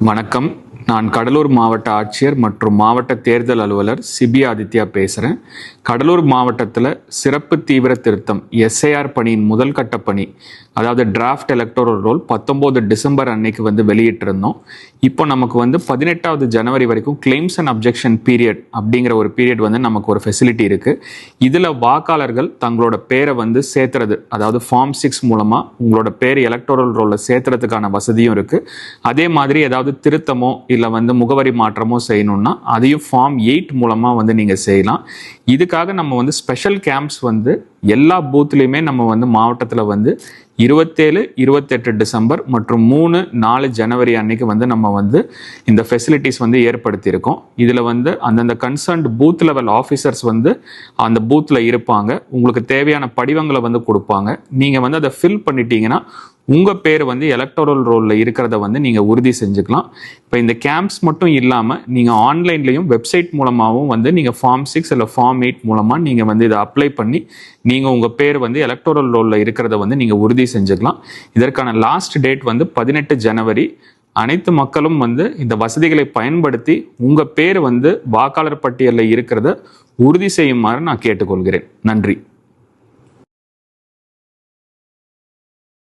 வணக்கம். நான் கடலூர் மாவட்ட ஆட்சியர் மற்றும் மாவட்ட தேர்தல் அலுவலர் சிபி ஆதித்யா பேசுகிறேன். கடலூர் மாவட்டத்தில் சிறப்பு தீவிர திருத்தம் எஸ்ஐஆர் பணியின் முதல் கட்ட பணி, அதாவது டிராஃப்ட் எலக்டோரல் ரோல் 19 டிசம்பர் அன்னைக்கு வெளியிட்டிருந்தோம். இப்போ நமக்கு 18வது ஜனவரி வரைக்கும் கிளைம்ஸ் அண்ட் அப்ஜெக்ஷன் பீரியட் அப்படிங்கிற ஒரு பீரியட் நமக்கு ஒரு ஃபெசிலிட்டி இருக்குது. இதில் வாக்காளர்கள் தங்களோட பேரை சேர்த்துறது, அதாவது ஃபார்ம் 6 மூலமாக உங்களோட பேர் எலக்டோரல் ரோலில் சேர்த்துறதுக்கான வசதியும் இருக்குது. அதே மாதிரி ஏதாவது திருத்தமோ இல்லை முகவரி மாற்றமோ செய்யணும்னா அதையும் ஃபார்ம் 8 மூலமாக நீங்கள் செய்யலாம். இதுக்காக நம்ம ஸ்பெஷல் கேம்ப்ஸ் எல்லா பூத்லேயுமே நம்ம மாவட்டத்தில் 27, 28 டிசம்பர் மற்றும் 3, 4 ஜனவரி அன்னைக்கு நம்ம இந்த ஃபெசிலிட்டிஸ் ஏற்படுத்தியிருக்கோம். இதில் அந்தந்த கன்சர்ன்ட் பூத் லெவல் ஆஃபீஸர்ஸ் அந்த பூத்தில் இருப்பாங்க. உங்களுக்கு தேவையான படிவங்களை கொடுப்பாங்க. நீங்கள் அதை ஃபில் பண்ணிட்டீங்கன்னா உங்கள் பேர் எலக்டோரல் ரோலில் இருக்கிறத நீங்கள் உறுதி செஞ்சுக்கலாம். இப்போ இந்த கேம்ப்ஸ் மட்டும் இல்லாமல் நீங்கள் ஆன்லைன்லையும் வெப்சைட் மூலமாகவும் நீங்கள் ஃபார்ம் 6 இல்லை ஃபார்ம் 8 மூலமாக நீங்கள் இதை அப்ளை பண்ணி நீங்கள் உங்கள் பேர் எலக்டோரல் ரோலில் இருக்கிறத நீங்கள் உறுதி செஞ்சுக்கலாம். இதற்கான லாஸ்ட் டேட் 18 ஜனவரி. அனைத்து மக்களும் இந்த வசதிகளை பயன்படுத்தி உங்கள் பேர் வாக்காளர் பட்டியலில் இருக்கிறத உறுதி செய்யுமாறு நான் கேட்டுக்கொள்கிறேன். நன்றி.